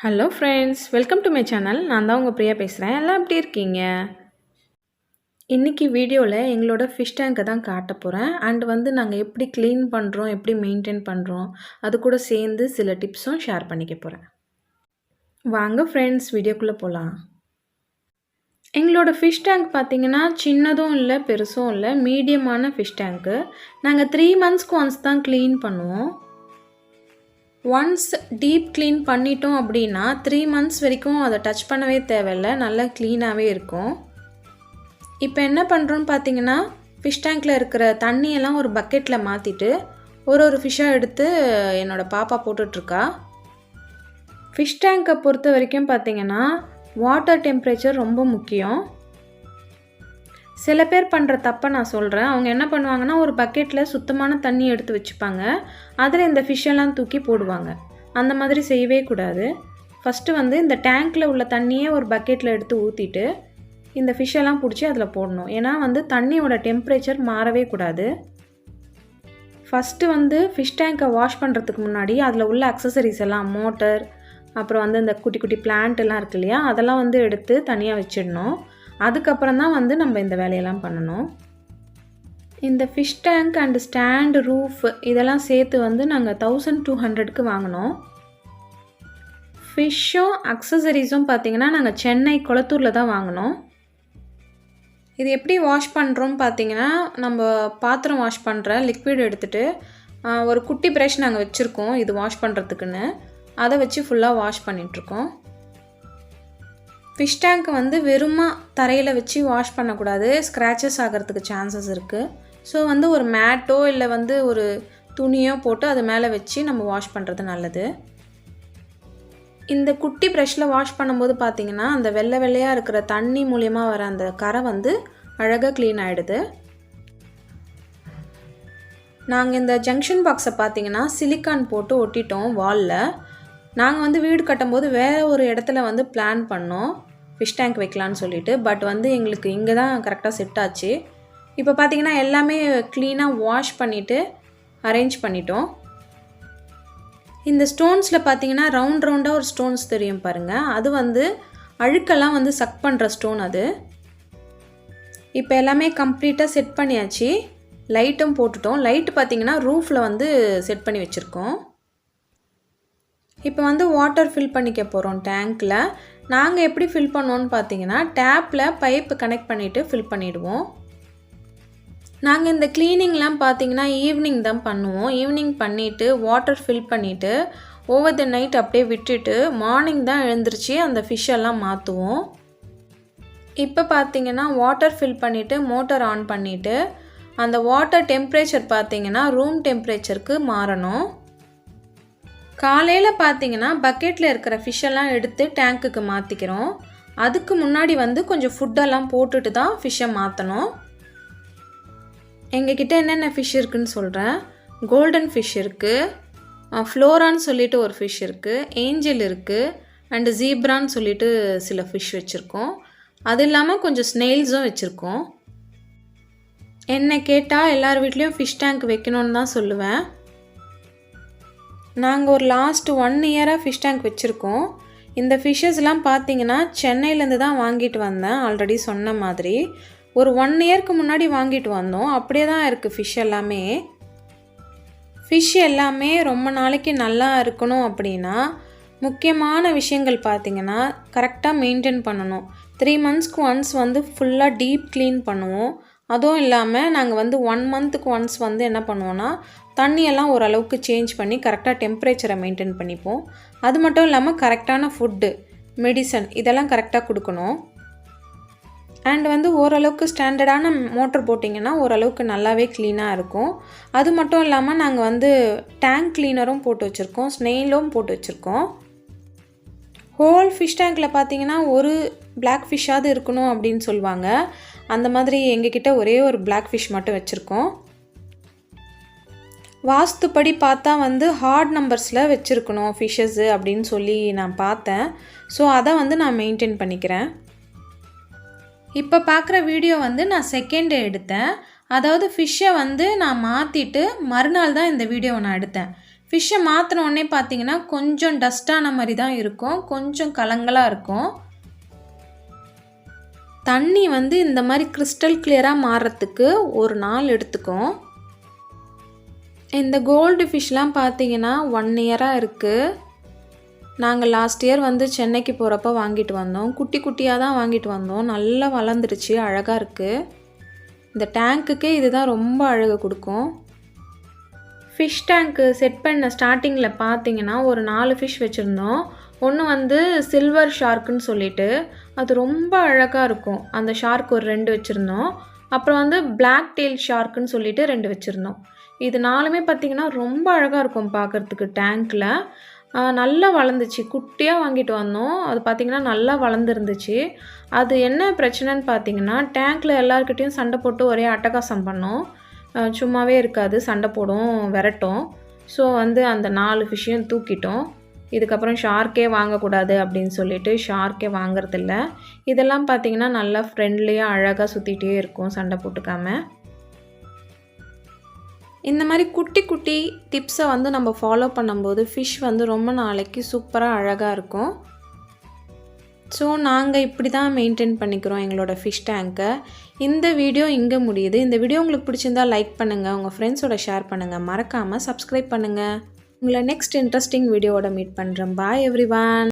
Hello friends, welcome to my channel. நான் தான் உங்கள் பிரியா பேசுகிறேன். எல்லாம் எப்படி இருக்கீங்க? இன்றைக்கி வீடியோவில் எங்களோட ஃபிஷ் டேங்கை தான் காட்ட போகிறேன். அண்ட் நாங்கள் எப்படி க்ளீன் பண்ணுறோம், எப்படி மெயின்டைன் பண்ணுறோம், அது கூட சேர்ந்து சில டிப்ஸும் ஷேர் பண்ணிக்க போகிறேன். வாங்க ஃப்ரெண்ட்ஸ், வீடியோக்குள்ளே போகலாம். எங்களோட ஃபிஷ் டேங்க் பார்த்திங்கன்னா சின்னதும் இல்லை, பெருசும் இல்லை, மீடியமான ஃபிஷ் டேங்க்கு. நாங்கள் 3 monthsக்கு ஒன்ஸ் தான் க்ளீன் பண்ணுவோம். ஒன்ஸ் டீப் க்ளீன் பண்ணிட்டோம் அப்படின்னா 3 months வரைக்கும் அதை டச் பண்ணவே தேவையில்லை, நல்லா க்ளீனாகவே இருக்கும். இப்போ என்ன பண்ணுறோன்னு பார்த்தீங்கன்னா, ஃபிஷ் டேங்க்கில் இருக்கிற தண்ணியெல்லாம் ஒரு பக்கெட்டில் மாற்றிட்டு ஒரு ஃபிஷ்ஷாக எடுத்து என்னோடய பாப்பா போட்டுட்ருக்கா. ஃபிஷ் டேங்கை பொறுத்த வரைக்கும் பார்த்திங்கன்னா வாட்டர் டெம்பரேச்சர் ரொம்ப முக்கியம். சில பேர் பண்ணுற தப்பை நான் சொல்கிறேன். அவங்க என்ன பண்ணுவாங்கன்னா, ஒரு பக்கெட்டில் சுத்தமான தண்ணி எடுத்து வச்சுப்பாங்க, அதில் இந்த ஃபிஷ்ஷெல்லாம் தூக்கி போடுவாங்க. அந்த மாதிரி செய்யவே கூடாது. ஃபஸ்ட்டு இந்த டேங்க்கில் உள்ள தண்ணியே ஒரு பக்கெட்டில் எடுத்து ஊற்றிட்டு இந்த ஃபிஷ்ஷெல்லாம் பிடிச்சி அதில் போடணும். ஏன்னா தண்ணியோட டெம்பரேச்சர் மாறவே கூடாது. ஃபஸ்ட்டு ஃபிஷ் டேங்கை வாஷ் பண்ணுறதுக்கு முன்னாடி அதில் உள்ள அக்சசரிஸ் எல்லாம், மோட்டர், அப்புறம் இந்த குட்டி குட்டி பிளான்ட் எல்லாம் இருக்கு இல்லையா, அதெல்லாம் எடுத்து தனியாக வச்சிடணும். அதுக்கப்புறம் தான் நம்ம இந்த வேலையெல்லாம் பண்ணணும். இந்த fish tank and stand, roof இதெல்லாம் சேர்த்து நாங்கள் 1200க்கு வாங்கினோம். ஃபிஷ்ஷும் அக்சசரிஸும் பார்த்திங்கன்னா நாங்கள் சென்னை கொளத்தூரில் தான் வாங்கினோம். இது எப்படி வாஷ் பண்ணுறோம் பார்த்திங்கன்னா, நம்ம பாத்திரம் வாஷ் பண்ணுற லிக்விட் எடுத்துகிட்டு ஒரு குட்டி ப்ரஷ் நாங்கள் வச்சுருக்கோம் இது வாஷ் பண்ணுறதுக்குன்னு, அதை வச்சு ஃபுல்லாக வாஷ் பண்ணிகிட்ருக்கோம். ஃபிஷ் டேங்க்கு வெறுமா தரையில் வச்சு வாஷ் பண்ணக்கூடாது, ஸ்க்ராச்சஸ் ஆகிறதுக்கு சான்சஸ் இருக்குது. ஸோ ஒரு மேட்டோ இல்லை ஒரு துணியோ போட்டு அது மேலே வச்சு நம்ம வாஷ் பண்ணுறது நல்லது. இந்த குட்டி ப்ரஷில் வாஷ் பண்ணும்போது பார்த்திங்கன்னா அந்த வெள்ளை வெள்ளையாக இருக்கிற தண்ணி மூலயமா வர அந்த கரை அழகாக க்ளீன் ஆகிடுது. நாங்கள் இந்த ஜங்ஷன் பாக்ஸை பார்த்திங்கன்னா சிலிக்கான் போட்டு ஒட்டிட்டோம் வாலில். நாங்கள் வீடு கட்டும்போது வேறு ஒரு இடத்துல பிளான் பண்ணோம் ஃபிஷ் டேங்க் வைக்கலான்னு சொல்லிட்டு. பட் எங்களுக்கு இங்கே தான் கரெக்டாக செட் ஆச்சு. இப்போ பார்த்திங்கன்னா எல்லாமே க்ளீனாக வாஷ் பண்ணிவிட்டு அரேஞ்ச் பண்ணிட்டோம். இந்த ஸ்டோன்ஸில் பார்த்திங்கன்னா ரவுண்டாக ஒரு ஸ்டோன்ஸ் தெரியும் பாருங்கள், அது அழுக்கெல்லாம் சக் பண்ணுற ஸ்டோன் அது. இப்போ எல்லாமே கம்ப்ளீட்டாக செட் பண்ணியாச்சு. லைட்டும் போட்டுட்டோம். லைட்டு பார்த்திங்கன்னா ரூஃபில் செட் பண்ணி வச்சுருக்கோம். இப்போ வாட்டர் ஃபில் பண்ணிக்க போகிறோம் டேங்க்கில். நாங்கள் எப்படி ஃபில் பண்ணுவோன்னு பார்த்தீங்கன்னா, டேப்பில் பைப்பு கனெக்ட் பண்ணிவிட்டு ஃபில் பண்ணிவிடுவோம். நாங்கள் இந்த க்ளீனிங்லாம் பார்த்திங்கன்னா ஈவினிங் தான் பண்ணுவோம். ஈவினிங் பண்ணிவிட்டு வாட்டர் ஃபில் பண்ணிவிட்டு ஓவர் த நைட் அப்படியே விட்டுட்டு மார்னிங் தான் எழுந்திரிச்சு அந்த ஃபிஷ்ஷெல்லாம் மாற்றுவோம். இப்போ பார்த்திங்கன்னா வாட்டர் ஃபில் பண்ணிவிட்டு மோட்டர் ஆன் பண்ணிவிட்டு அந்த வாட்டர் டெம்பரேச்சர் பார்த்திங்கன்னா ரூம் டெம்பரேச்சருக்கு மாறணும். காலையில் பார்த்திங்கன்னா பக்கெட்டில் இருக்கிற ஃபிஷ்ஷெல்லாம் எடுத்து டேங்க்குக்கு மாற்றிக்கிறோம். அதுக்கு முன்னாடி கொஞ்சம் ஃபுட்டெல்லாம் போட்டுட்டு தான் ஃபிஷ்ஷை மாற்றணும். எங்ககிட்ட என்னென்ன ஃபிஷ் இருக்குதுன்னு சொல்கிறேன். கோல்டன் ஃபிஷ் இருக்குது, ஃப்ளோரான்னு சொல்லிட்டு ஒரு ஃபிஷ் இருக்குது, ஏஞ்சல் இருக்குது, அண்டு ஜீப்ரான்னு சொல்லிட்டு சில ஃபிஷ் வச்சுருக்கோம். அது இல்லாமல் கொஞ்சம் ஸ்னெயில்ஸும் வச்சுருக்கோம். என்னை கேட்டால் எல்லார் வீட்லேயும் ஃபிஷ் டேங்க் வைக்கணுன்னு தான் சொல்லுவேன். நாங்கள் ஒரு லாஸ்ட் 1 இயராக ஃபிஷ் டேங்க் வச்சுருக்கோம். இந்த ஃபிஷ்ஷஸ்லாம் பார்த்திங்கன்னா சென்னையிலேருந்து தான் வாங்கிட்டு வந்தேன். ஆல்ரெடி சொன்ன மாதிரி ஒரு 1 இயருக்கு முன்னாடி வாங்கிட்டு வந்தோம். அப்படியே தான் இருக்குது ஃபிஷ் எல்லாமே. ஃபிஷ் எல்லாமே ரொம்ப நாளைக்கு நல்லா இருக்கணும் அப்படின்னா முக்கியமான விஷயங்கள் பார்த்திங்கன்னா கரெக்டாக மெயின்டைன் பண்ணணும். 3 monthsக்கு ஒன்ஸ் ஃபுல்லாக டீப் க்ளீன் பண்ணுவோம். அதுவும் இல்லாமல் நாங்கள் 1 monthக்கு ஒன்ஸ் என்ன பண்ணுவோன்னா தண்ணியெல்லாம் ஓரளவுக்கு சேஞ்ச் பண்ணி கரெக்டாக டெம்பரேச்சரை மெயின்டைன் பண்ணிப்போம். அது மட்டும் இல்லாமல் கரெக்டான ஃபுட்டு, மெடிசன் இதெல்லாம் கரெக்டாக கொடுக்கணும். அண்ட் ஓரளவுக்கு ஸ்டாண்டர்டான மோட்டர் போட்டிங்கன்னா ஓரளவுக்கு நல்லாவே க்ளீனாக இருக்கும். அது மட்டும் இல்லாமல் நாங்கள் டேங்க் க்ளீனரும் போட்டு வச்சுருக்கோம், ஸ்னெயிலும் போட்டு வச்சுருக்கோம். ஹோல் ஃபிஷ் டேங்க்கில் பார்த்திங்கன்னா ஒரு பிளாக் ஃபிஷ்ஷாவது இருக்கணும் அப்படின்னு சொல்லுவாங்க. அந்த மாதிரி எங்ககிட்ட ஒரே ஒரு பிளாக் ஃபிஷ் மட்டும் வச்சுருக்கோம். வாஸ்துப்படி பார்த்தா ஹார்ட் நம்பர்ஸில் வச்சுருக்கணும் ஃபிஷ்ஷஸ்ஸு அப்படின்னு சொல்லி நான் பார்த்தேன். ஸோ அதை நான் மெயின்டைன் பண்ணிக்கிறேன். இப்போ பார்க்குற வீடியோ நான் செகண்ட் டே எடுத்தேன். அதாவது ஃபிஷ்ஷை நான் மாற்றிட்டு மறுநாள் தான் இந்த வீடியோவை நான் எடுத்தேன். ஃபிஷ்ஷை மாற்றின உடனே பார்த்தீங்கன்னா கொஞ்சம் டஸ்ட்டான மாதிரி தான் இருக்கும், கொஞ்சம் கலங்கலாக இருக்கும். தண்ணி வந்து இந்த மாதிரி கிறிஸ்டல் கிளியராக மாறுறதுக்கு ஒரு நாள் எடுத்துக்கும். இந்த கோல்டு ஃபிஷ்லாம் பார்த்தீங்கன்னா 1 இயராக இருக்குது. நாங்கள் லாஸ்ட் இயர் வந்து சென்னைக்கு போகிறப்ப வாங்கிட்டு வந்தோம். குட்டி குட்டியாக தான் வாங்கிட்டு வந்தோம். நல்லா வளர்ந்துருச்சு, அழகாக இருக்குது. இந்த டேங்க்குக்கே இதுதான் ரொம்ப அழகு கொடுக்கும். ஃபிஷ் டேங்க்கு செட் பண்ண ஸ்டார்டிங்கில் பார்த்தீங்கன்னா ஒரு 4 ஃபிஷ் வச்சுருந்தோம். ஒன்று வந்து சில்வர் ஷார்க்குன்னு சொல்லிட்டு அது ரொம்ப அழகாக இருக்கும். அந்த ஷார்க் ஒரு 2 வச்சுருந்தோம். அப்புறம் வந்து பிளாக் டெயில் ஷார்க்குன்னு சொல்லிட்டு 2 வச்சுருந்தோம். இது 4மே பார்த்திங்கன்னா ரொம்ப அழகாக இருக்கும் பார்க்குறதுக்கு. டேங்க்கில் நல்லா வளர்ந்துச்சு. குட்டியாக வாங்கிட்டு வந்தோம். அது பார்த்திங்கன்னா நல்லா வளர்ந்துருந்துச்சு. அது என்ன பிரச்சனைன்னு பார்த்திங்கன்னா டேங்க்கில் எல்லாருக்கிட்டையும் சண்டை போட்டு ஒரே அட்டகாசம் பண்ணோம். சும்மாவே இருக்காது, சண்டை போடும், விரட்டும். ஸோ வந்து அந்த 4 ஃபிஷ்ஷையும் தூக்கிட்டோம். இதுக்கப்புறம் ஷார்க்கே வாங்கக்கூடாது அப்படின்னு சொல்லிட்டு ஷார்க்கே வாங்குறதில்ல. இதெல்லாம் பார்த்திங்கன்னா நல்லா ஃப்ரெண்ட்லியாக அழகாக சுற்றிட்டே இருக்கும், சண்டை போட்டுக்காமல். இந்த மாதிரி குட்டி குட்டி டிப்ஸை வந்து நம்ம ஃபாலோ பண்ணும்போது ஃபிஷ் வந்து ரொம்ப நாளைக்கு சூப்பராக அழகாக இருக்கும். ஸோ நாங்கள் இப்படி தான் மெயின்டைன் பண்ணிக்கிறோம் எங்களோட ஃபிஷ் டேங்க்கை. இந்த வீடியோ இங்கே முடியுது. இந்த வீடியோ உங்களுக்கு பிடிச்சிருந்தா லைக் பண்ணுங்கள், உங்கள் ஃப்ரெண்ட்ஸோட ஷேர் பண்ணுங்கள், மறக்காமல் சப்ஸ்கிரைப் பண்ணுங்கள். உங்களை நெக்ஸ்ட் இன்ட்ரெஸ்டிங் வீடியோவோட மீட் பண்ணுறேன். பாய் எவ்ரிவான்.